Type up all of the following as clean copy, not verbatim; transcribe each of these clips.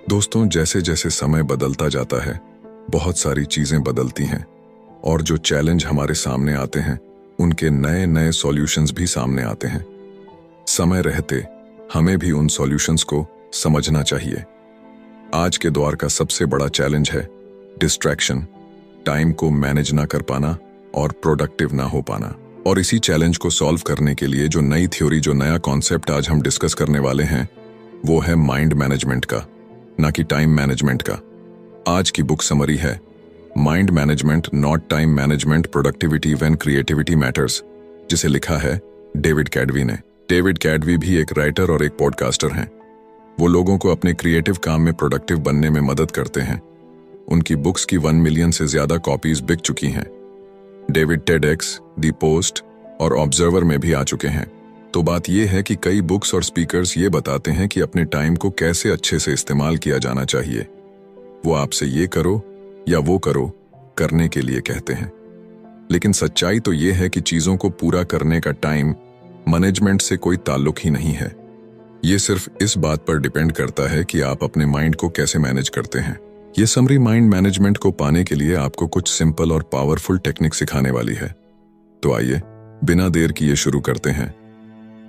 दोस्तों, जैसे जैसे समय बदलता जाता है, बहुत सारी चीजें बदलती हैं और जो चैलेंज हमारे सामने आते हैं, उनके नए नए सॉल्यूशंस भी सामने आते हैं। समय रहते हमें भी उन सॉल्यूशंस को समझना चाहिए। आज के दौर का सबसे बड़ा चैलेंज है डिस्ट्रैक्शन, टाइम को मैनेज ना कर पाना और प्रोडक्टिव ना हो पाना। और इसी चैलेंज को सॉल्व करने के लिए जो नई थ्योरी, जो नया कॉन्सेप्ट आज हम डिस्कस करने वाले हैं, वो है माइंड मैनेजमेंट का, ना कि टाइम मैनेजमेंट का। आज की बुक समरी है mind management not time management, productivity when creativity matters, जिसे लिखा है डेविड कैडवी ने। डेविड कैडवी भी एक राइटर और एक पॉडकास्टर हैं। वो लोगों को अपने क्रिएटिव काम में प्रोडक्टिव बनने में मदद करते हैं। उनकी बुक्स की 1 मिलियन से ज्यादा कॉपीज बिक चुकी हैं। डेविड टेडएक्स, द पोस्ट और ऑब्जर्वर में भी आ चुके हैं। तो बात यह है कि कई बुक्स और स्पीकर्स ये बताते हैं कि अपने टाइम को कैसे अच्छे से इस्तेमाल किया जाना चाहिए। वो आपसे ये करो या वो करो करने के लिए कहते हैं, लेकिन सच्चाई तो ये है कि चीजों को पूरा करने का टाइम मैनेजमेंट से कोई ताल्लुक ही नहीं है। ये सिर्फ इस बात पर डिपेंड करता है कि आप अपने माइंड को कैसे मैनेज करते हैं। ये समरी माइंड मैनेजमेंट को पाने के लिए आपको कुछ सिंपल और पावरफुल टेक्निक सिखाने वाली है। तो आइए बिना देर किए शुरू करते हैं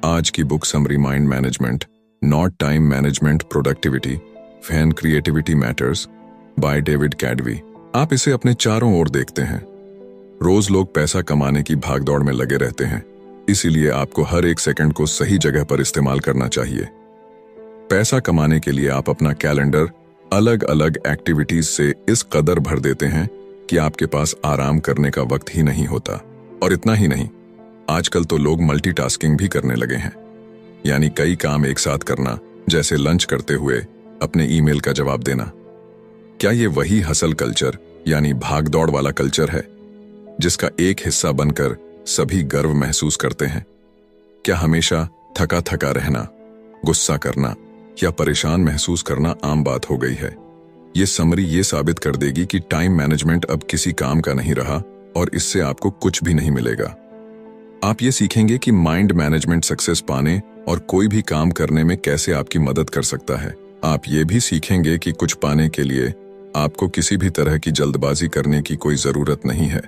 आज की book summary mind management not time management, productivity when creativity matters by David Cadavy. आप इसे अपने चारों ओर देखते हैं। रोज लोग पैसा कमाने की भागदौड़ में लगे रहते हैं, इसीलिए आपको हर एक सेकंड को सही जगह पर इस्तेमाल करना चाहिए। पैसा कमाने के लिए आप अपना कैलेंडर अलग अलग एक्टिविटीज से इस कदर भर देते हैं कि आपके पास आराम करने का वक्त ही नहीं होता। और इतना ही नहीं, आजकल तो लोग मल्टीटास्किंग भी करने लगे हैं, यानी कई काम एक साथ करना, जैसे लंच करते हुए अपने ईमेल का जवाब देना। क्या ये वही हसल कल्चर यानी भागदौड़ वाला कल्चर है जिसका एक हिस्सा बनकर सभी गर्व महसूस करते हैं? क्या हमेशा थका थका रहना, गुस्सा करना या परेशान महसूस करना आम बात हो गई है? ये समरी ये साबित कर देगी कि टाइम मैनेजमेंट अब किसी काम का नहीं रहा और इससे आपको कुछ भी नहीं मिलेगा। आप ये सीखेंगे कि माइंड मैनेजमेंट सक्सेस पाने और कोई भी काम करने में कैसे आपकी मदद कर सकता है। आप ये भी सीखेंगे कि कुछ पाने के लिए आपको किसी भी तरह की जल्दबाजी करने की कोई जरूरत नहीं है।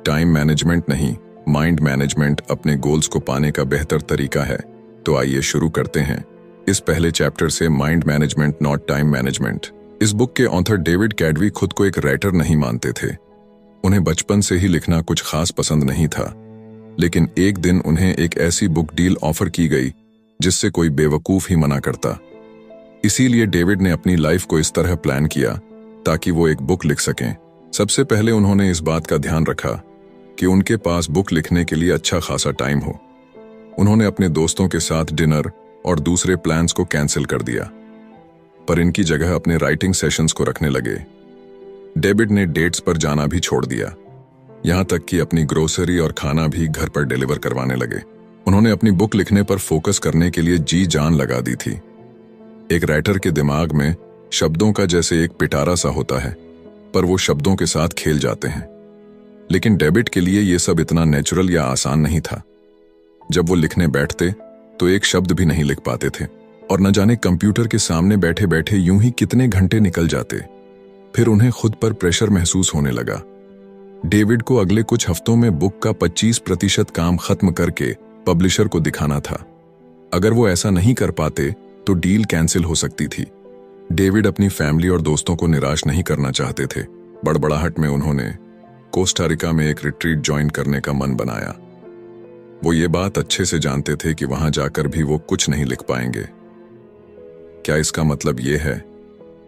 टाइम मैनेजमेंट नहीं, माइंड मैनेजमेंट अपने गोल्स को पाने का बेहतर तरीका है। तो आइए शुरू करते हैं इस पहले चैप्टर से, mind management not time management. इस बुक के ऑथर डेविड कैडवी खुद को एक राइटर नहीं मानते थे। उन्हें बचपन से ही लिखना कुछ खास पसंद नहीं था, लेकिन एक दिन उन्हें एक ऐसी बुक डील ऑफर की गई जिससे कोई बेवकूफ ही मना करता। इसीलिए डेविड ने अपनी लाइफ को इस तरह प्लान किया ताकि वो एक बुक लिख सकें। सबसे पहले उन्होंने इस बात का ध्यान रखा कि उनके पास बुक लिखने के लिए अच्छा खासा टाइम हो। उन्होंने अपने दोस्तों के साथ डिनर और दूसरे प्लान्स को कैंसिल कर दिया, पर इनकी जगह अपने राइटिंग सेशंस को रखने लगे। डेविड ने डेट्स पर जाना भी छोड़ दिया, यहां तक कि अपनी ग्रोसरी और खाना भी घर पर डिलीवर करवाने लगे। उन्होंने अपनी बुक लिखने पर फोकस करने के लिए जी जान लगा दी थी। एक राइटर के दिमाग में शब्दों का जैसे एक पिटारा सा होता है, पर वो शब्दों के साथ खेल जाते हैं। लेकिन डेविड के लिए ये सब इतना नेचुरल या आसान नहीं था। जब वो लिखने बैठते तो एक शब्द भी नहीं लिख पाते थे और न जाने कंप्यूटर के सामने बैठे बैठे यूं ही कितने घंटे निकल जाते। फिर उन्हें खुद पर प्रेशर महसूस होने लगा। डेविड को अगले कुछ हफ्तों में बुक का 25% काम खत्म करके पब्लिशर को दिखाना था। अगर वो ऐसा नहीं कर पाते तो डील कैंसिल हो सकती थी। डेविड अपनी फैमिली और दोस्तों को निराश नहीं करना चाहते थे। बड़बड़ाहट में उन्होंने कोस्टा रिका में एक रिट्रीट ज्वाइन करने का मन बनाया। वो ये बात अच्छे से जानते थे कि वहां जाकर भी वो कुछ नहीं लिख पाएंगे। क्या इसका मतलब ये है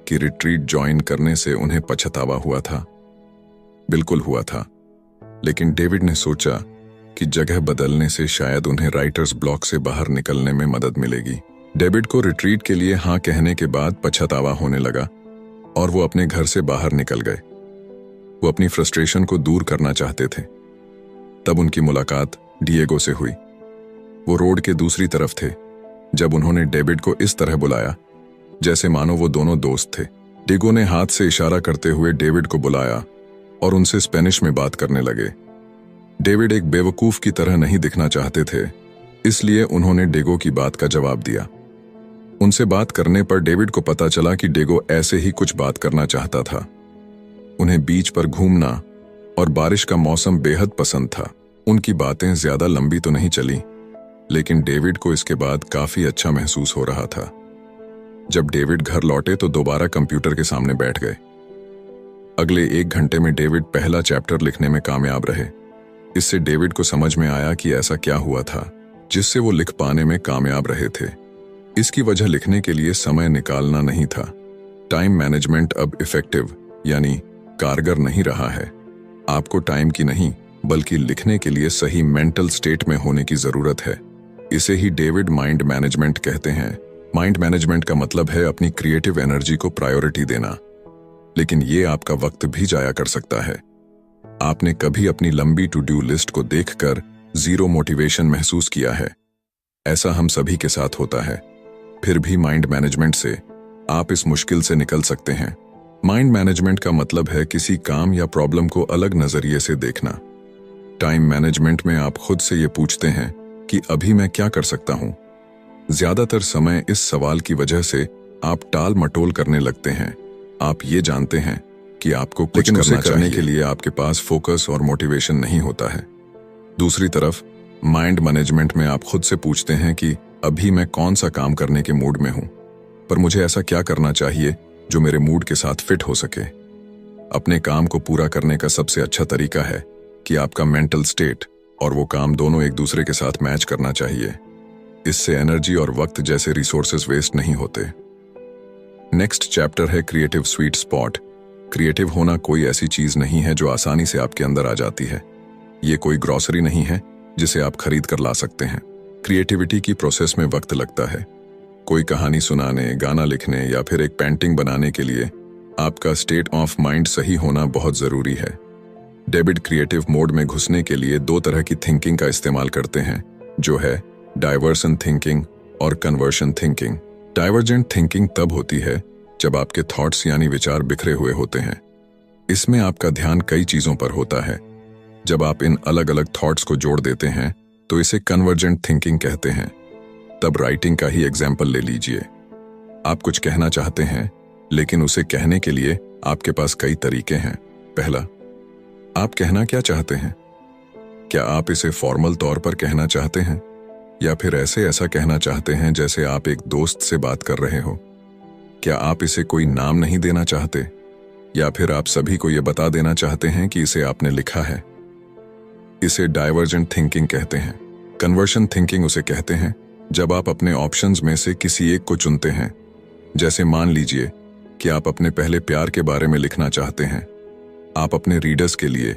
कि रिट्रीट ज्वाइन करने से उन्हें पछतावा हुआ था? बिल्कुल हुआ था, लेकिन डेविड ने सोचा कि जगह बदलने से शायद उन्हें राइटर्स ब्लॉक से बाहर निकलने में मदद मिलेगी। डेविड को रिट्रीट के लिए हाँ कहने के बाद पछतावा होने लगा और वो अपने घर से बाहर निकल गए। वो अपनी फ्रस्ट्रेशन को दूर करना चाहते थे। तब उनकी मुलाकात डिएगो से हुई। वो रोड के दूसरी तरफ थे जब उन्होंने डेविड को इस तरह बुलाया जैसे मानो वो दोनों दोस्त थे। डिएगो ने हाथ से इशारा करते हुए डेविड को बुलाया और उनसे स्पेनिश में बात करने लगे। डेविड एक बेवकूफ की तरह नहीं दिखना चाहते थे, इसलिए उन्होंने डिएगो की बात का जवाब दिया। उनसे बात करने पर डेविड को पता चला कि डेगो ऐसे ही कुछ बात करना चाहता था। उन्हें बीच पर घूमना और बारिश का मौसम बेहद पसंद था। उनकी बातें ज्यादा लंबी तो नहीं चली, लेकिन डेविड को इसके बाद काफी अच्छा महसूस हो रहा था। जब डेविड घर लौटे तो दोबारा कंप्यूटर के सामने बैठ गए। अगले 1 घंटे में डेविड पहला चैप्टर लिखने में कामयाब रहे। इससे डेविड को समझ में आया कि ऐसा क्या हुआ था जिससे वो लिख पाने में कामयाब रहे थे। इसकी वजह लिखने के लिए समय निकालना नहीं था। टाइम मैनेजमेंट अब इफेक्टिव यानी कारगर नहीं रहा है। आपको टाइम की नहीं बल्कि लिखने के लिए सही मेंटल स्टेट में होने की जरूरत है। इसे ही डेविड माइंड मैनेजमेंट कहते हैं। माइंड मैनेजमेंट का मतलब है अपनी क्रिएटिव एनर्जी को प्रायोरिटी देना, लेकिन ये आपका वक्त भी जाया कर सकता है। आपने कभी अपनी लंबी टू डू लिस्ट को देखकर जीरो मोटिवेशन महसूस किया है? ऐसा हम सभी के साथ होता है। फिर भी माइंड मैनेजमेंट से आप इस मुश्किल से निकल सकते हैं। माइंड मैनेजमेंट का मतलब है किसी काम या प्रॉब्लम को अलग नजरिए से देखना। टाइम मैनेजमेंट में आप खुद से ये पूछते हैं कि अभी मैं क्या कर सकता हूं। ज्यादातर समय इस सवाल की वजह से आप टाल मटोल करने लगते हैं। आप ये जानते हैं कि आपको कुछ करने के लिए आपके पास फोकस और मोटिवेशन नहीं होता है। दूसरी तरफ माइंड मैनेजमेंट में आप खुद से पूछते हैं कि अभी मैं कौन सा काम करने के मूड में हूं, पर मुझे ऐसा क्या करना चाहिए जो मेरे मूड के साथ फिट हो सके। अपने काम को पूरा करने का सबसे अच्छा तरीका है कि आपका मेंटल स्टेट और वो काम दोनों एक दूसरे के साथ मैच करना चाहिए। इससे एनर्जी और वक्त जैसे रिसोर्सेज वेस्ट नहीं होते। नेक्स्ट चैप्टर है क्रिएटिव स्वीट स्पॉट। क्रिएटिव होना कोई ऐसी चीज नहीं है जो आसानी से आपके अंदर आ जाती है। ये कोई ग्रॉसरी नहीं है जिसे आप खरीद कर ला सकते हैं। क्रिएटिविटी की प्रोसेस में वक्त लगता है। कोई कहानी सुनाने, गाना लिखने या फिर एक पेंटिंग बनाने के लिए आपका स्टेट ऑफ माइंड सही होना बहुत जरूरी है। डेविड क्रिएटिव मोड में घुसने के लिए 2 तरह की थिंकिंग का इस्तेमाल करते हैं, जो है डाइवर्सन थिंकिंग और कन्वर्शन थिंकिंग। डाइवर्जेंट थिंकिंग तब होती है जब आपके थॉट्स यानी विचार बिखरे हुए होते हैं। इसमें आपका ध्यान कई चीजों पर होता है। जब आप इन अलग अलग थॉट्स को जोड़ देते हैं तो इसे कन्वर्जेंट थिंकिंग कहते हैं। तब राइटिंग का ही एग्जाम्पल ले लीजिए। आप कुछ कहना चाहते हैं, लेकिन उसे कहने के लिए आपके पास कई तरीके हैं। पहला, आप कहना क्या चाहते हैं? क्या आप इसे फॉर्मल तौर पर कहना चाहते हैं या फिर ऐसा कहना चाहते हैं जैसे आप एक दोस्त से बात कर रहे हो? क्या आप इसे कोई नाम नहीं देना चाहते या फिर आप सभी को यह बता देना चाहते हैं कि इसे आपने लिखा है? इसे डाइवर्जेंट थिंकिंग कहते हैं। कन्वर्शन थिंकिंग उसे कहते हैं जब आप अपने ऑप्शंस में से किसी एक को चुनते हैं। जैसे मान लीजिए कि आप अपने पहले प्यार के बारे में लिखना चाहते हैं। आप अपने रीडर्स के लिए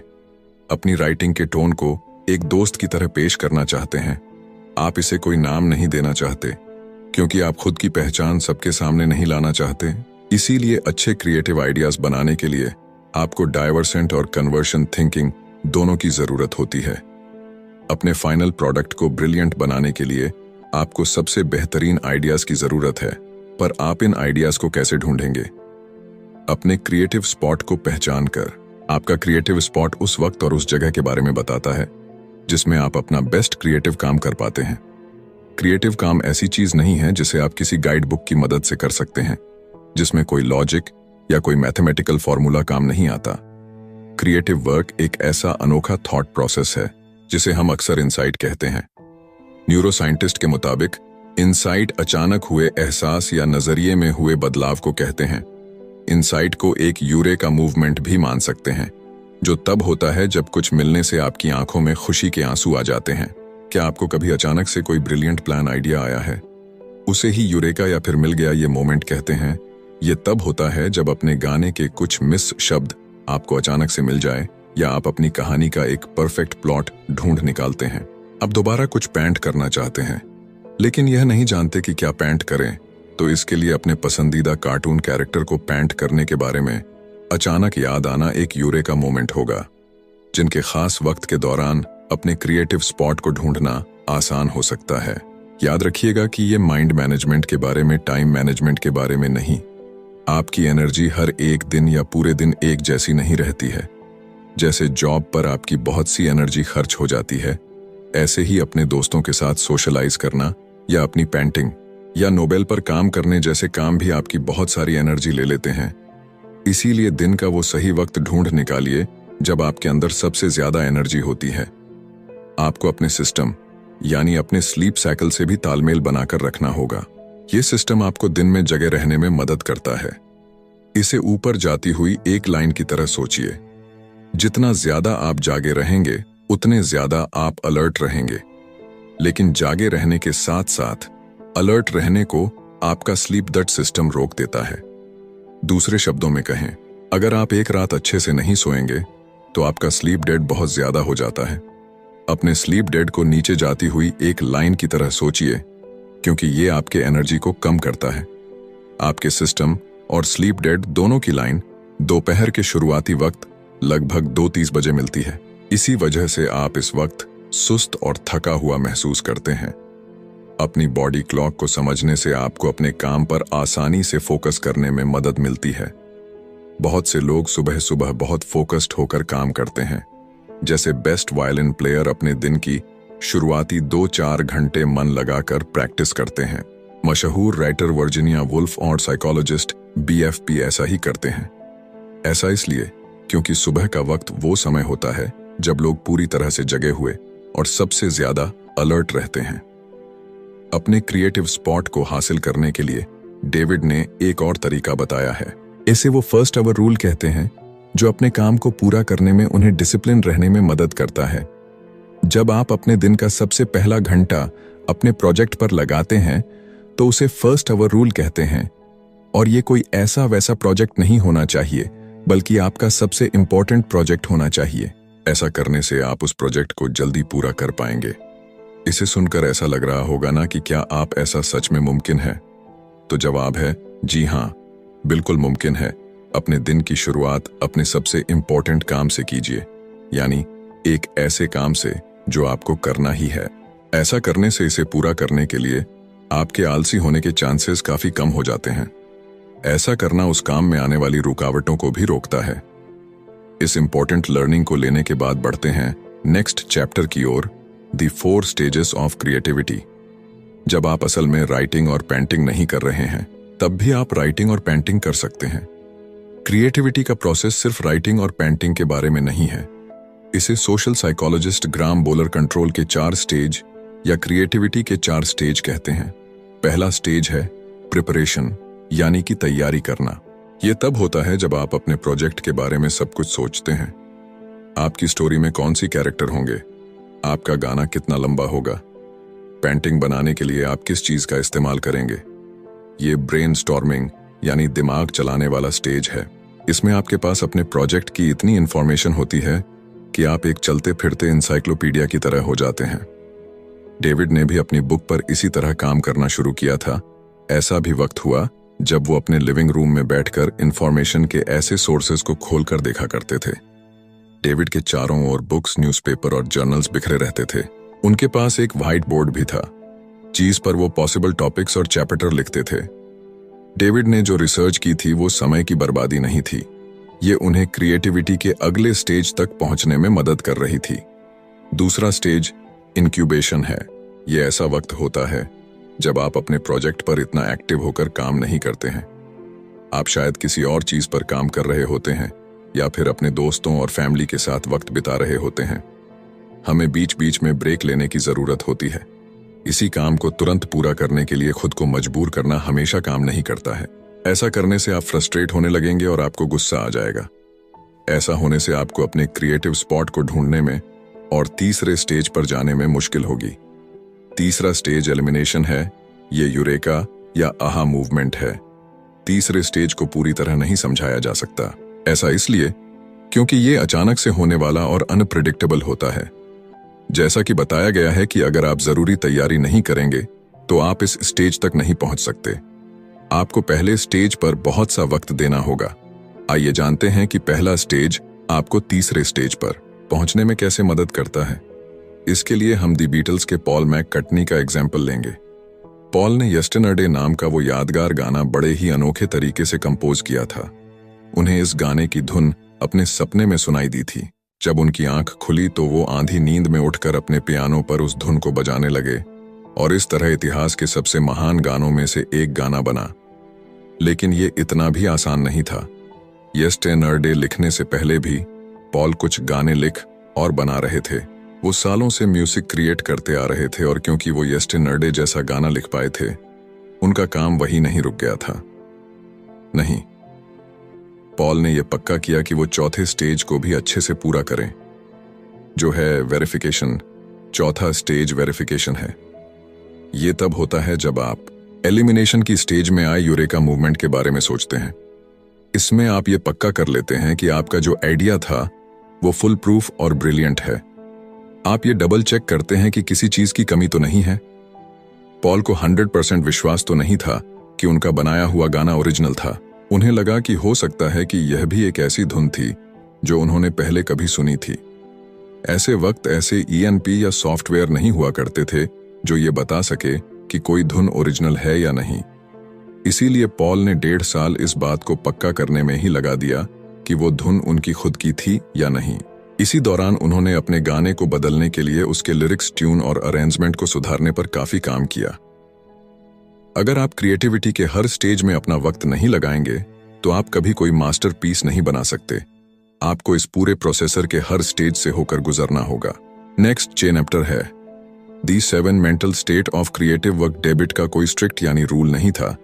अपनी राइटिंग के टोन को एक दोस्त की तरह पेश करना चाहते हैं। आप इसे कोई नाम नहीं देना चाहते क्योंकि आप खुद की पहचान सबके सामने नहीं लाना चाहते। इसीलिए अच्छे क्रिएटिव आइडियाज बनाने के लिए आपको डाइवर्सेंट और कन्वर्शन थिंकिंग दोनों की जरूरत होती है। अपने फाइनल प्रोडक्ट को ब्रिलियंट बनाने के लिए आपको सबसे बेहतरीन आइडियाज की जरूरत है, पर आप इन आइडियाज को कैसे ढूंढेंगे? अपने क्रिएटिव स्पॉट को पहचान कर। आपका क्रिएटिव स्पॉट उस वक्त और उस जगह के बारे में बताता है जिसमें आप अपना बेस्ट क्रिएटिव काम कर पाते हैं। क्रिएटिव काम ऐसी चीज नहीं है जिसे आप किसी गाइड बुक की मदद से कर सकते हैं, जिसमें कोई लॉजिक या कोई मैथमेटिकल फॉर्मूला काम नहीं आता। क्रिएटिव वर्क एक ऐसा अनोखा थॉट प्रोसेस है जिसे हम अक्सर इंसाइट कहते हैं। न्यूरोसाइंटिस्ट के मुताबिक इंसाइट अचानक हुए एहसास या नजरिए में हुए बदलाव को कहते हैं। इंसाइट को एक यूरेका मूवमेंट भी मान सकते हैं, जो तब होता है जब कुछ मिलने से आपकी आंखों में खुशी के आंसू आ जाते हैं। क्या आपको कभी अचानक से कोई ब्रिलियंट प्लान आइडिया आया है? उसे ही यूरेका या फिर मिल गया ये मोमेंट कहते हैं। ये तब होता है जब अपने गाने के कुछ मिस शब्द आपको अचानक से मिल जाए या आप अपनी कहानी का एक परफेक्ट प्लॉट ढूंढ निकालते हैं। अब दोबारा कुछ पेंट करना चाहते हैं, लेकिन यह नहीं जानते कि क्या पेंट करें, तो इसके लिए अपने पसंदीदा कार्टून कैरेक्टर को पेंट करने के बारे में अचानक याद आना एक यूरेका मोमेंट होगा। जिनके खास वक्त के दौरान अपने क्रिएटिव स्पॉट को ढूंढना आसान हो सकता है। याद रखिएगा कि ये माइंड मैनेजमेंट के बारे में, टाइम मैनेजमेंट के बारे में नहीं। आपकी एनर्जी हर एक दिन या पूरे दिन एक जैसी नहीं रहती है। जैसे जॉब पर आपकी बहुत सी एनर्जी खर्च हो जाती है, ऐसे ही अपने दोस्तों के साथ सोशलाइज करना या अपनी पेंटिंग या नोबेल पर काम करने जैसे काम भी आपकी बहुत सारी एनर्जी ले लेते हैं। इसीलिए दिन का वो सही वक्त ढूंढ निकालिए जब आपके अंदर सबसे ज्यादा एनर्जी होती है। आपको अपने सिस्टम यानी अपने स्लीप साइकिल से भी तालमेल बनाकर रखना होगा। ये सिस्टम आपको दिन में जगे रहने में मदद करता है। इसे ऊपर जाती हुई एक लाइन की तरह सोचिए। जितना ज्यादा आप जागे रहेंगे उतने ज्यादा आप अलर्ट रहेंगे, लेकिन जागे रहने के साथ साथ अलर्ट रहने को आपका स्लीप डेट सिस्टम रोक देता है। दूसरे शब्दों में कहें, अगर आप एक रात अच्छे से नहीं सोएंगे तो आपका स्लीप डेट बहुत ज्यादा हो जाता है। अपने स्लीप डेट को नीचे जाती हुई एक लाइन की तरह सोचिए, क्योंकि ये आपके एनर्जी को कम करता है। आपके सिस्टम और स्लीप डेट दोनों की लाइन दोपहर के शुरुआती वक्त लगभग 2:30 बजे मिलती है। इसी वजह से आप इस वक्त सुस्त और थका हुआ महसूस करते हैं। अपनी बॉडी क्लॉक को समझने से आपको अपने काम पर आसानी से फोकस करने में मदद मिलती है। बहुत से लोग सुबह सुबह बहुत फोकस्ड होकर काम करते हैं, जैसे बेस्ट वायलिन प्लेयर अपने दिन की शुरुआती 2-4 घंटे मन लगाकर प्रैक्टिस करते हैं। मशहूर राइटर वर्जीनिया वुल्फ और साइकोलॉजिस्ट BFP ऐसा ही करते हैं। ऐसा इसलिए क्योंकि सुबह का वक्त वो समय होता है जब लोग पूरी तरह से जगे हुए और सबसे ज्यादा अलर्ट रहते हैं। अपने क्रिएटिव स्पॉट को हासिल करने के लिए डेविड ने एक और तरीका बताया है। इसे वो फर्स्ट आवर रूल कहते हैं, जो अपने काम को पूरा करने में उन्हें डिसिप्लिन रहने में मदद करता है। जब आप अपने दिन का सबसे पहला घंटा अपने प्रोजेक्ट पर लगाते हैं तो उसे फर्स्ट आवर रूल कहते हैं, और ये कोई ऐसा वैसा प्रोजेक्ट नहीं होना चाहिए, बल्कि आपका सबसे इंपॉर्टेंट प्रोजेक्ट होना चाहिए। ऐसा करने से आप उस प्रोजेक्ट को जल्दी पूरा कर पाएंगे। इसे सुनकर ऐसा लग रहा होगा ना कि क्या आप ऐसा सच में मुमकिन है? तो जवाब है जी हाँ, बिल्कुल मुमकिन है। अपने दिन की शुरुआत अपने सबसे इंपॉर्टेंट काम से कीजिए, यानी एक ऐसे काम से जो आपको करना ही है। ऐसा करने से इसे पूरा करने के लिए आपके आलसी होने के चांसेस काफी कम हो जाते हैं। ऐसा करना उस काम में आने वाली रुकावटों को भी रोकता है। इस इंपॉर्टेंट लर्निंग को लेने के बाद बढ़ते हैं नेक्स्ट चैप्टर की ओर, द 4 स्टेजेस ऑफ क्रिएटिविटी। जब आप असल में राइटिंग और पेंटिंग नहीं कर रहे हैं, तब भी आप राइटिंग और पेंटिंग कर सकते हैं। क्रिएटिविटी का प्रोसेस सिर्फ राइटिंग और पेंटिंग के बारे में नहीं है। इसे सोशल साइकोलॉजिस्ट ग्राम बोलर कंट्रोल के 4 स्टेज या क्रिएटिविटी के 4 स्टेज कहते हैं। पहला स्टेज है प्रिपरेशन, यानी कि तैयारी करना। यह तब होता है जब आप अपने प्रोजेक्ट के बारे में सब कुछ सोचते हैं। आपकी स्टोरी में कौन सी कैरेक्टर होंगे, आपका गाना कितना लंबा होगा, पेंटिंग बनाने के लिए आप किस चीज का इस्तेमाल करेंगे। ये ब्रेनस्टॉर्मिंग यानी दिमाग चलाने वाला स्टेज है। इसमें आपके पास अपने प्रोजेक्ट की इतनी इंफॉर्मेशन होती है कि आप एक चलते फिरते इंसाइक्लोपीडिया की तरह हो जाते हैं। डेविड ने भी अपनी बुक पर इसी तरह काम करना शुरू किया था। ऐसा भी वक्त हुआ जब वो अपने लिविंग रूम में बैठकर इंफॉर्मेशन के ऐसे सोर्सेज को खोलकर देखा करते थे। डेविड के चारों ओर बुक्स, न्यूज़पेपर और जर्नल्स बिखरे रहते थे। उनके पास एक व्हाइट बोर्ड भी था, जिस पर वो पॉसिबल टॉपिक्स और चैप्टर लिखते थे। डेविड ने जो रिसर्च की थी वो समय की बर्बादी नहीं थी, ये उन्हें क्रिएटिविटी के अगले स्टेज तक पहुंचने में मदद कर रही थी। दूसरा स्टेज इंक्यूबेशन है। ये ऐसा वक्त होता है जब आप अपने प्रोजेक्ट पर इतना एक्टिव होकर काम नहीं करते हैं। आप शायद किसी और चीज पर काम कर रहे होते हैं या फिर अपने दोस्तों और फैमिली के साथ वक्त बिता रहे होते हैं। हमें बीच बीच में ब्रेक लेने की जरूरत होती है। इसी काम को तुरंत पूरा करने के लिए खुद को मजबूर करना हमेशा काम नहीं करता है। ऐसा करने से आप फ्रस्ट्रेट होने लगेंगे और आपको गुस्सा आ जाएगा। ऐसा होने से आपको अपने क्रिएटिव स्पॉट को ढूंढने में और तीसरे स्टेज पर जाने में मुश्किल होगी। तीसरा स्टेज एलिमिनेशन है। ये यूरेका या आहा मूवमेंट है। तीसरे स्टेज को पूरी तरह नहीं समझाया जा सकता। ऐसा इसलिए क्योंकि ये अचानक से होने वाला और अनप्रेडिक्टेबल होता है। जैसा कि बताया गया है कि अगर आप जरूरी तैयारी नहीं करेंगे तो आप इस स्टेज तक नहीं पहुंच सकते। आपको पहले स्टेज पर बहुत सा वक्त देना होगा। आइए जानते हैं कि पहला स्टेज आपको तीसरे स्टेज पर पहुंचने में कैसे मदद करता है। इसके लिए हम दी बीटल्स के पॉल मैककर्टनी का एग्जाम्पल लेंगे। पॉल ने यस्टरडे नाम का वो यादगार गाना बड़े ही अनोखे तरीके से कंपोज किया था। उन्हें इस गाने की धुन अपने सपने में सुनाई दी थी। जब उनकी आंख खुली तो वो आंधी नींद में उठकर अपने पियानो पर उस धुन को बजाने लगे और इस तरह इतिहास के सबसे महान गानों में से एक गाना बना। लेकिन ये इतना भी आसान नहीं था। येस्टरडे लिखने से पहले भी पॉल कुछ गाने लिख और बना रहे थे। वो सालों से म्यूजिक क्रिएट करते आ रहे थे और क्योंकि वो येस्टरडे जैसा गाना लिख पाए थे, उनका काम वही नहीं रुक गया था। नहीं, पॉल ने यह पक्का किया कि वो चौथे स्टेज को भी अच्छे से पूरा करें, जो है वेरिफिकेशन। चौथा स्टेज वेरिफिकेशन है। ये तब होता है जब आप एलिमिनेशन की स्टेज में आए यूरेका मूवमेंट के बारे में सोचते हैं। इसमें आप ये पक्का कर लेते हैं कि आपका जो आइडिया था वो फुल प्रूफ और ब्रिलियंट है। आप ये डबल चेक करते हैं कि किसी चीज की कमी तो नहीं है। पॉल को 100% विश्वास तो नहीं था कि उनका बनाया हुआ गाना ओरिजिनल था। उन्हें लगा कि हो सकता है कि यह भी एक ऐसी धुन थी जो उन्होंने पहले कभी सुनी थी। ऐसे वक्त ऐसे ENP या सॉफ्टवेयर नहीं हुआ करते थे जो ये बता सके कि कोई धुन ओरिजिनल है या नहीं। इसीलिए पॉल ने 1.5 साल इस बात को पक्का करने में ही लगा दिया कि वो धुन उनकी खुद की थी या नहीं। इसी दौरान उन्होंने अपने गाने को बदलने के लिए उसके लिरिक्स, ट्यून और अरेंजमेंट को सुधारने पर काफी काम किया। अगर आप क्रिएटिविटी के हर स्टेज में अपना वक्त नहीं लगाएंगे तो आप कभी कोई मास्टरपीस नहीं बना सकते। आपको इस पूरे प्रोसेसर के हर स्टेज से होकर गुजरना होगा। नेक्स्ट चैप्टर है दी 7 mental state of creative work. David का कोई स्ट्रिक्ट यानी रूल नहीं था,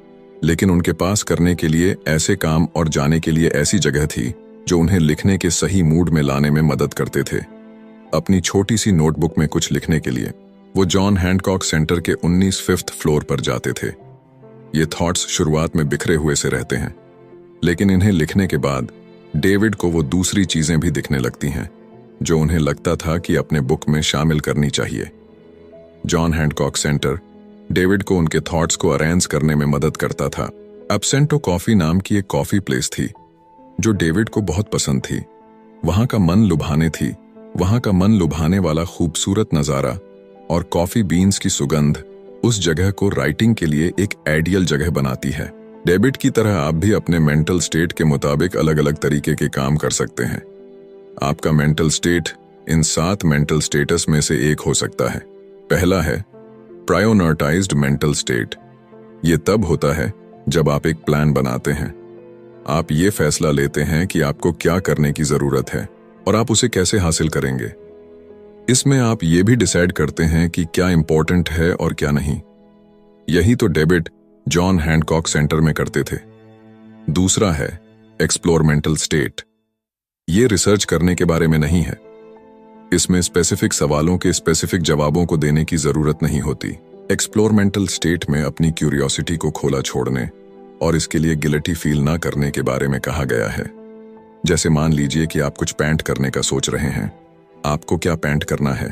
लेकिन उनके पास करने के लिए ऐसे काम और जाने के लिए ऐसी जगह थी जो उन्हें लिखने के सही मूड में लाने में मदद करते थे। अपनी छोटी सी नोटबुक में कुछ लिखने के लिए वो जॉन हैंडकॉक सेंटर के 19 5th फ्लोर पर जाते थे। ये थॉट्स शुरुआत में बिखरे हुए से रहते हैं, लेकिन इन्हें लिखने के बाद डेविड को वो दूसरी चीजें भी दिखने लगती हैं जो उन्हें लगता था कि अपने बुक में शामिल करनी चाहिए। जॉन हैंडकॉक सेंटर डेविड को उनके थॉट्स को अरेंज करने में मदद करता था। एब्सेंटो कॉफी नाम की एक कॉफी प्लेस थी जो डेविड को बहुत पसंद थी। वहां का मन लुभाने वाला खूबसूरत नजारा और कॉफी बीन्स की सुगंध उस जगह को राइटिंग के लिए एक आइडियल जगह बनाती है। डेविड की तरह आप भी अपने मेंटल स्टेट के मुताबिक अलग अलग तरीके के काम कर सकते हैं। आपका mental state in 7 mental status में से एक हो सकता है। पहला है प्रायोरिटाइज्ड मेंटल स्टेट। ये तब होता है जब आप एक प्लान बनाते हैं। आप ये फैसला लेते हैं कि आपको क्या करने की जरूरत है और आप उसे कैसे हासिल करेंगे। इसमें आप ये भी डिसाइड करते हैं कि क्या इंपॉर्टेंट है और क्या नहीं। यही तो डेविड जॉन हैंडकॉक सेंटर में करते थे। दूसरा है एक्सप्लोर मेंटल स्टेट। ये रिसर्च करने के बारे में नहीं है। इसमें स्पेसिफिक सवालों के स्पेसिफिक जवाबों को देने की जरूरत नहीं होती। एक्सप्लोर मेंटल स्टेट में अपनी क्यूरियोसिटी को खोला छोड़ने और इसके लिए गिल्टी फील ना करने के बारे में कहा गया है। जैसे मान लीजिए कि आप कुछ पेंट करने का सोच रहे हैं। आपको क्या पेंट करना है,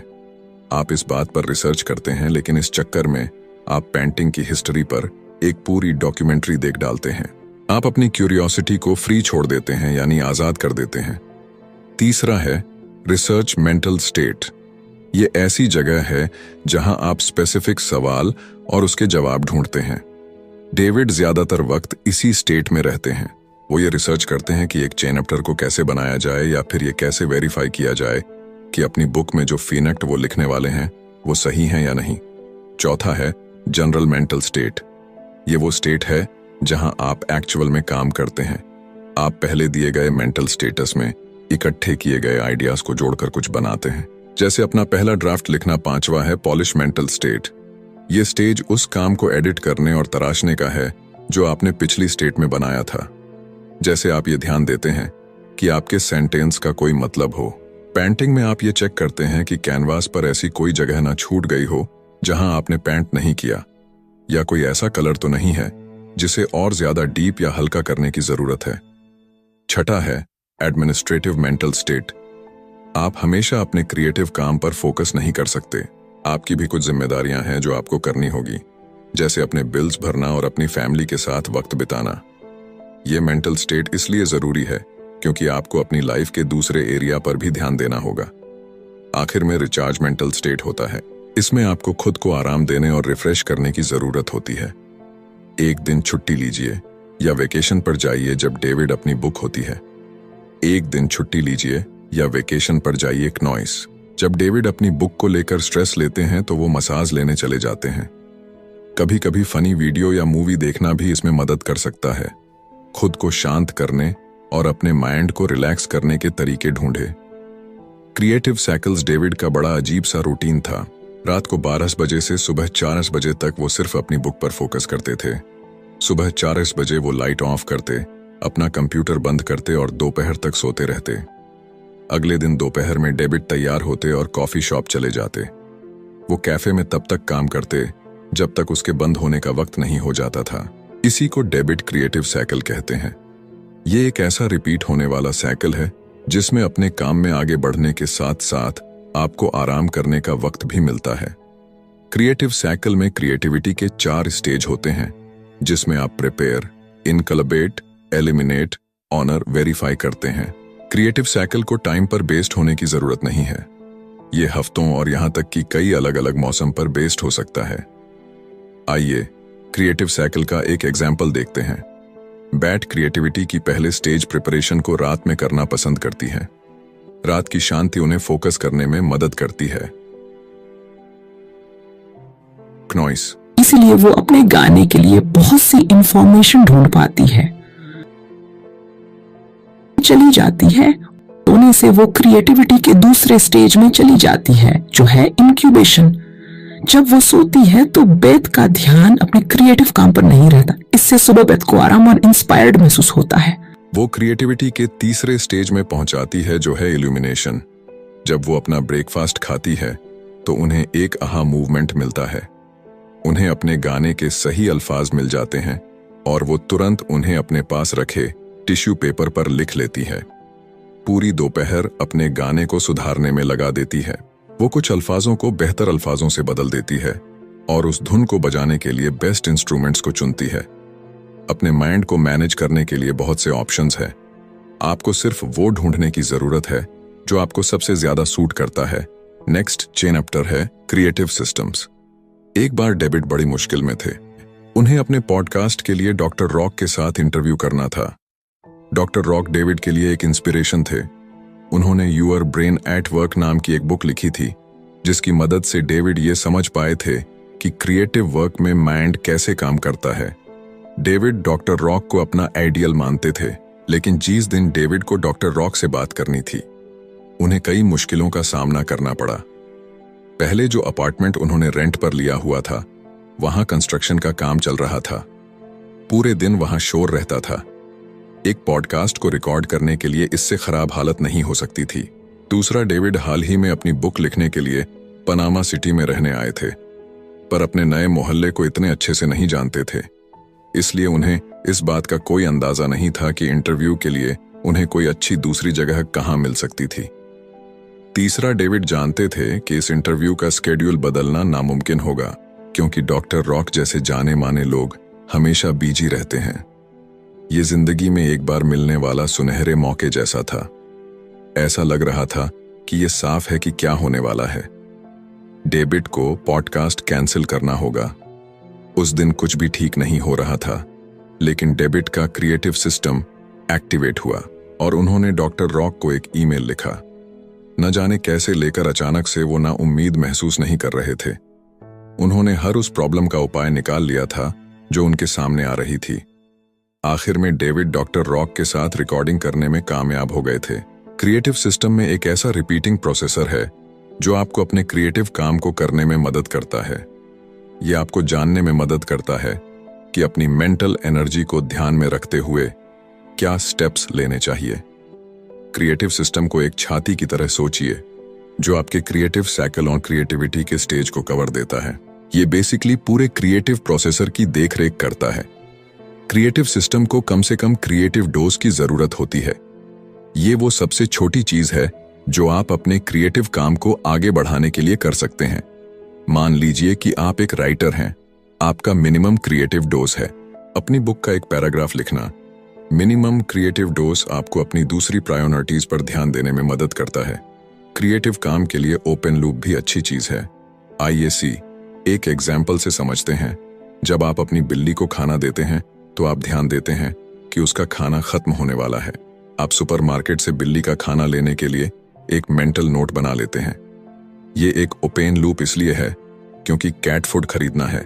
आप इस बात पर रिसर्च करते हैं, लेकिन इस चक्कर में आप पेंटिंग की हिस्ट्री पर एक पूरी डॉक्यूमेंट्री देख डालते हैं। आप अपनी क्यूरियोसिटी को फ्री छोड़ देते हैं, यानी आजाद कर देते हैं। तीसरा है रिसर्च मेंटल स्टेट। ये ऐसी जगह है जहां आप स्पेसिफिक सवाल और उसके जवाब ढूंढते हैं। डेविड ज्यादातर वक्त इसी स्टेट में रहते हैं। वो ये रिसर्च करते हैं कि एक चैप्टर को कैसे बनाया जाए या फिर ये कैसे वेरीफाई किया जाए कि अपनी बुक में जो फीनेक्ट वो लिखने वाले हैं वो सही हैं या नहीं। चौथा है जनरल मेंटल स्टेट। ये वो स्टेट है जहां आप एक्चुअल में काम करते हैं। आप पहले दिए गए मेंटल स्टेटस में इकट्ठे किए गए आइडियाज को जोड़कर कुछ बनाते हैं। जैसे अपना पहला ड्राफ्ट लिखना। पांचवा है पॉलिश मेंटल स्टेट। ये स्टेज उस काम को एडिट करने और तराशने का है जो आपने पिछली स्टेट में बनाया था। जैसे आप ये ध्यान देते हैं कि आपके सेंटेंस का कोई मतलब हो। पेंटिंग में आप ये चेक करते हैं कि कैनवास पर ऐसी कोई जगह ना छूट गई हो जहां आपने पेंट नहीं किया, या कोई ऐसा कलर तो नहीं है जिसे और ज्यादा डीप या हल्का करने की जरूरत है। छठा है एडमिनिस्ट्रेटिव मेंटल स्टेट। आप हमेशा अपने क्रिएटिव काम पर फोकस नहीं कर सकते। आपकी भी कुछ जिम्मेदारियां हैं जो आपको करनी होगी, जैसे अपने बिल्स भरना और अपनी फैमिली के साथ वक्त बिताना। ये मेंटल स्टेट इसलिए जरूरी है क्योंकि आपको अपनी लाइफ के दूसरे एरिया पर भी ध्यान देना होगा। आखिर में रिचार्ज मेंटल स्टेट होता है। इसमें आपको खुद को आराम देने और रिफ्रेश करने की जरूरत होती है। एक दिन छुट्टी लीजिए या वेकेशन पर जाइए जब डेविड अपनी बुक होती है। एक दिन छुट्टी लीजिए या वेकेशन पर जाइए एक नॉइस जब डेविड अपनी बुक को लेकर स्ट्रेस लेते हैं तो वो मसाज लेने चले जाते हैं। कभी कभी फनी वीडियो या मूवी देखना भी इसमें मदद कर सकता है। खुद को शांत करने और अपने माइंड को रिलैक्स करने के तरीके ढूंढे। क्रिएटिव साइकिल्स डेविड का बड़ा अजीब सा रूटीन था। रात को 12 बजे से सुबह 4 बजे तक वो सिर्फ अपनी बुक पर फोकस करते थे। सुबह 4 बजे वो लाइट ऑफ करते, अपना कंप्यूटर बंद करते और दोपहर तक सोते रहते। अगले दिन दोपहर में डेविड तैयार होते और कॉफी शॉप चले जाते। वो कैफे में तब तक काम करते जब तक उसके बंद होने का वक्त नहीं हो जाता था। इसी को डेविड क्रिएटिव साइकिल कहते हैं। ये एक ऐसा रिपीट होने वाला साइकिल है जिसमें अपने काम में आगे बढ़ने के साथ साथ आपको आराम करने का वक्त भी मिलता है। क्रिएटिव साइकिल में क्रिएटिविटी के 4 स्टेज होते हैं, जिसमें आप प्रिपेयर, इनकलबेट, एलिमिनेट, ऑनर, वेरीफाई करते हैं। क्रिएटिव साइकिल को टाइम पर बेस्ड होने की जरूरत नहीं है। ये हफ्तों और यहां तक कि कई अलग अलग मौसम पर बेस्ड हो सकता है। आइए क्रिएटिव साइकिल का एक एग्जाम्पल देखते हैं। बैट क्रिएटिविटी की पहले स्टेज प्रिपरेशन को रात में करना पसंद करती है। रात की शांति उन्हें फोकस करने में मदद करती है। नॉइस, इसीलिए वो अपने गाने के लिए बहुत सी इंफॉर्मेशन ढूंढ पाती है, चली जाती है। सोने से वो क्रिएटिविटी के दूसरे स्टेज में चली जाती है, जो है इंक्यूबेशन। जब वो सोती है तो बेथ का ध्यान अपने क्रिएटिव काम पर नहीं रहता। इससे सुबह बेथ को आराम और इंस्पायर्ड महसूस होता है। वो क्रिएटिविटी के तीसरे स्टेज में पहुंचाती है, जो है इल्यूमिनेशन। जब वो अपना ब्रेकफास्ट खाती है तो उन्हें एक आहा मूवमेंट मिलता है। उन्हें अपने गाने के सही अल्फाज मिल जाते हैं और वो तुरंत उन्हें अपने पास रखे टिश्यू पेपर पर लिख लेती है। पूरी दोपहर अपने गाने को सुधारने में लगा देती है। वो कुछ अल्फाजों को बेहतर अल्फाजों से बदल देती है और उस धुन को बजाने के लिए बेस्ट इंस्ट्रूमेंट्स को चुनती है। अपने माइंड को मैनेज करने के लिए बहुत से ऑप्शंस हैं। आपको सिर्फ वो ढूंढने की जरूरत है जो आपको सबसे ज्यादा सूट करता है। नेक्स्ट चैप्टर है क्रिएटिव सिस्टम्स। एक बार डेविड बड़ी मुश्किल में थे। उन्हें अपने पॉडकास्ट के लिए डॉक्टर रॉक के साथ इंटरव्यू करना था। डॉक्टर रॉक डेविड के लिए एक इंस्पिरेशन थे। उन्होंने यूअर ब्रेन एट वर्क नाम की एक बुक लिखी थी, जिसकी मदद से डेविड ये समझ पाए थे कि क्रिएटिव वर्क में माइंड कैसे काम करता है। डेविड डॉक्टर रॉक को अपना आइडियल मानते थे, लेकिन जिस दिन डेविड को डॉक्टर रॉक से बात करनी थी, उन्हें कई मुश्किलों का सामना करना पड़ा। पहले जो अपार्टमेंट उन्होंने रेंट पर लिया हुआ था, वहां कंस्ट्रक्शन का काम चल रहा था। पूरे दिन वहां शोर रहता था। एक पॉडकास्ट को रिकॉर्ड करने के लिए इससे खराब हालत नहीं हो सकती थी। दूसरा, डेविड हाल ही में अपनी बुक लिखने के लिए पनामा सिटी में रहने आए थे, पर अपने नए मोहल्ले को इतने अच्छे से नहीं जानते थे। इसलिए उन्हें इस बात का कोई अंदाजा नहीं था कि इंटरव्यू के लिए उन्हें कोई अच्छी दूसरी जगह कहाँ मिल सकती थी। तीसरा, डेविड जानते थे कि इस इंटरव्यू का स्केड्यूल बदलना नामुमकिन होगा, क्योंकि डॉक्टर रॉक जैसे जाने माने लोग हमेशा बिजी रहते हैं। ये जिंदगी में एक बार मिलने वाला सुनहरे मौके जैसा था। ऐसा लग रहा था कि ये साफ है कि क्या होने वाला है। डेविड को पॉडकास्ट कैंसिल करना होगा। उस दिन कुछ भी ठीक नहीं हो रहा था, लेकिन डेविड का क्रिएटिव सिस्टम एक्टिवेट हुआ और उन्होंने डॉक्टर रॉक को एक ईमेल लिखा। न जाने कैसे लेकर अचानक से वो ना उम्मीद महसूस नहीं कर रहे थे। उन्होंने हर उस प्रॉब्लम का उपाय निकाल लिया था जो उनके सामने आ रही थी। आखिर में डेविड डॉक्टर रॉक के साथ रिकॉर्डिंग करने में कामयाब हो गए थे। क्रिएटिव सिस्टम में एक ऐसा रिपीटिंग प्रोसेसर है जो आपको अपने क्रिएटिव काम को करने में मदद करता है। यह आपको जानने में मदद करता है कि अपनी मेंटल एनर्जी को ध्यान में रखते हुए क्या स्टेप्स लेने चाहिए। क्रिएटिव सिस्टम को एक छाती की तरह सोचिए, जो आपके क्रिएटिव साइकिल और क्रिएटिविटी के स्टेज को कवर देता है। ये बेसिकली पूरे क्रिएटिव प्रोसेसर की देखरेख करता है। क्रिएटिव सिस्टम को कम से कम क्रिएटिव डोज की जरूरत होती है। ये वो सबसे छोटी चीज है जो आप अपने क्रिएटिव काम को आगे बढ़ाने के लिए कर सकते हैं। मान लीजिए कि आप एक राइटर हैं। आपका मिनिमम क्रिएटिव डोज है अपनी बुक का एक पैराग्राफ लिखना। मिनिमम क्रिएटिव डोज आपको अपनी दूसरी प्रायोरिटीज पर ध्यान देने में मदद करता है। क्रिएटिव काम के लिए ओपन लूप भी अच्छी चीज है। आइए एक एग्जाम्पल से समझते हैं। जब आप अपनी बिल्ली को खाना देते हैं तो आप ध्यान देते हैं कि उसका खाना खत्म होने वाला है। आप सुपरमार्केट से बिल्ली का खाना लेने के लिए एक मेंटल नोट बना लेते हैं। ये एक ओपन लूप इसलिए है क्योंकि कैट फूड खरीदना है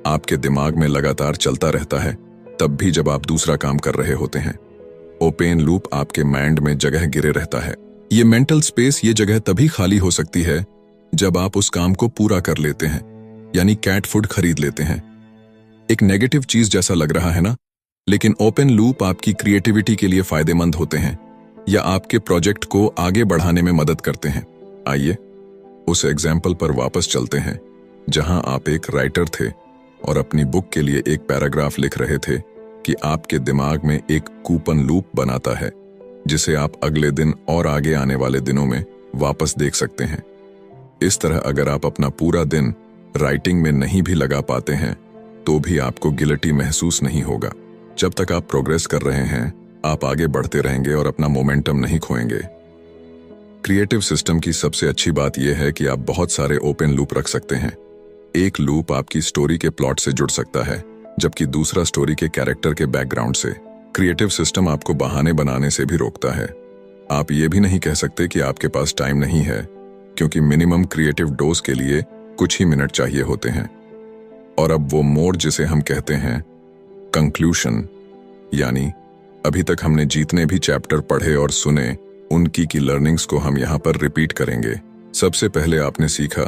आपके दिमाग में लगातार चलता रहता है, तब भी जब आप दूसरा काम कर रहे होते हैं। ओपन लूप आपके माइंड में जगह गिरे रहता है। ये मेंटल स्पेस, ये जगह तभी खाली हो सकती है जब आप उस काम को पूरा कर लेते हैं, यानी कैट फूड खरीद लेते हैं। एक नेगेटिव चीज जैसा लग रहा है ना, लेकिन ओपन लूप आपकी क्रिएटिविटी के लिए फायदेमंद होते हैं या आपके प्रोजेक्ट को आगे बढ़ाने में मदद करते हैं। आइए उस एग्जाम्पल पर वापस चलते हैं जहां आप एक राइटर थे और अपनी बुक के लिए एक पैराग्राफ लिख रहे थे कि आपके दिमाग में एक कूपन लूप बनाता है जिसे आप अगले दिन और आगे आने वाले दिनों में वापस देख सकते हैं। इस तरह अगर आप अपना पूरा दिन राइटिंग में नहीं भी लगा पाते हैं तो भी आपको गिल्टी महसूस नहीं होगा। जब तक आप प्रोग्रेस कर रहे हैं आप आगे बढ़ते रहेंगे और अपना मोमेंटम नहीं खोएंगे। क्रिएटिव सिस्टम की सबसे अच्छी बात यह है कि आप बहुत सारे ओपन लूप रख सकते हैं। एक लूप आपकी स्टोरी के प्लॉट से जुड़ सकता है जबकि दूसरा स्टोरी के कैरेक्टर के बैकग्राउंड से। क्रिएटिव सिस्टम आपको बहाने बनाने से भी रोकता है। आप ये भी नहीं कह सकते कि आपके पास टाइम नहीं है, क्योंकि मिनिमम क्रिएटिव डोज के लिए कुछ ही मिनट चाहिए होते हैं। और अब वो मोड जिसे हम कहते हैं कंक्लूशन, यानी अभी तक हमने जितने भी चैप्टर पढ़े और सुने उनकी की लर्निंग्स को हम यहाँ पर रिपीट करेंगे। सबसे पहले आपने सीखा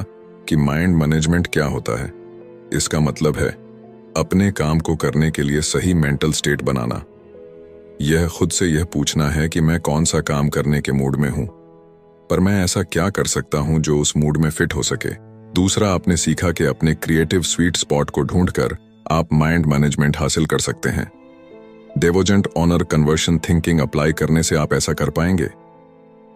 कि माइंड मैनेजमेंट क्या होता है। इसका मतलब है अपने काम को करने के लिए सही मेंटल स्टेट बनाना। यह खुद से यह पूछना है कि मैं कौन सा काम करने के मूड में हूं, पर मैं ऐसा क्या कर सकता हूं जो उस मूड में फिट हो सके। दूसरा, आपने सीखा कि अपने क्रिएटिव स्वीट स्पॉट को ढूंढकर आप माइंड मैनेजमेंट हासिल कर सकते हैं। डेवोजेंट ऑनर कन्वर्शन थिंकिंग अप्लाई करने से आप ऐसा कर पाएंगे।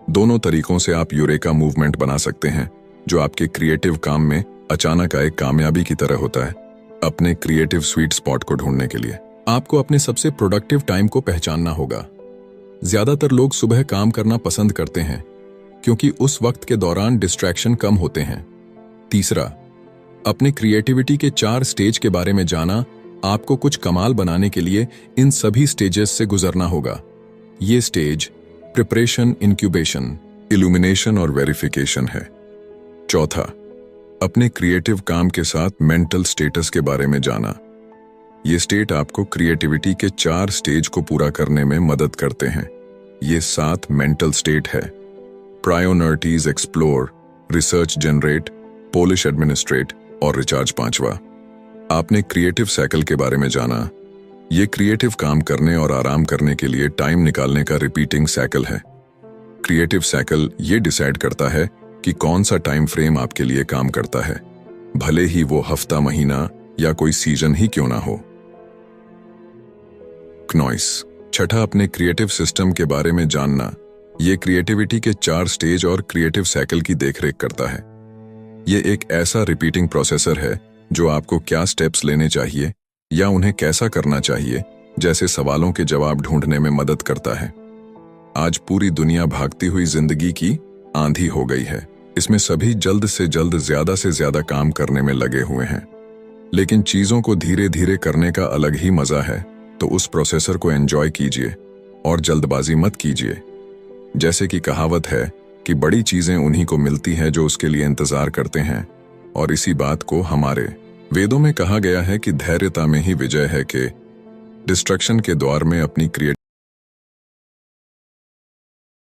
दोनों तरीकों से आप यूरेका मूवमेंट बना सकते हैं जो आपके क्रिएटिव काम में अचानक आए कामयाबी की तरह होता है। अपने क्रिएटिव स्वीट स्पॉट को ढूंढने के लिए आपको अपने सबसे प्रोडक्टिव टाइम को पहचानना होगा। ज्यादातर लोग सुबह काम करना पसंद करते हैं क्योंकि उस वक्त के दौरान डिस्ट्रैक्शन कम होते हैं। तीसरा, अपने क्रिएटिविटी के 4 स्टेज के बारे में जाना। आपको कुछ कमाल बनाने के लिए इन सभी स्टेजेस से गुजरना होगा। ये स्टेज प्रिपरेशन, इंक्यूबेशन, इल्यूमिनेशन और वेरिफिकेशन है। चौथा, अपने क्रिएटिव काम के साथ मेंटल स्टेटस के बारे में जाना। ये स्टेट आपको क्रिएटिविटी के 4 स्टेज को पूरा करने में मदद करते हैं। ये 7 मेंटल स्टेट है: priorities, explore, research, generate, polish, administrate और रिचार्ज। 5वां, आपने क्रिएटिव साइकिल के बारे में जाना। ये क्रिएटिव काम करने और आराम करने के लिए टाइम निकालने का रिपीटिंग साइकिल है। क्रिएटिव साइकिल ये डिसाइड करता है कि कौन सा टाइम फ्रेम आपके लिए काम करता है, भले ही वो हफ्ता, महीना या कोई सीजन ही क्यों ना हो। क्नॉइस। छठा, अपने क्रिएटिव सिस्टम के बारे में जानना। ये क्रिएटिविटी के 4 स्टेज और क्रिएटिव साइकिल की देखरेख करता है। ये एक ऐसा रिपीटिंग प्रोसेसर है जो आपको क्या स्टेप्स लेने चाहिए या उन्हें कैसा करना चाहिए जैसे सवालों के जवाब ढूंढने में मदद करता है। आज पूरी दुनिया भागती हुई जिंदगी की आंधी हो गई है। इसमें सभी जल्द से ज्यादा काम करने में लगे हुए हैं, लेकिन चीजों को धीरे धीरे करने का अलग ही मजा है। तो उस प्रोसेसर को एंजॉय कीजिए और जल्दबाजी मत कीजिए। जैसे कि कहावत है कि बड़ी चीजें उन्हीं को मिलती हैं जो उसके लिए इंतजार करते हैं, और इसी बात को हमारे वेदों में कहा गया है कि धैर्यता में ही विजय है। कि डिस्ट्रक्शन के द्वार में अपनी क्रिएटिव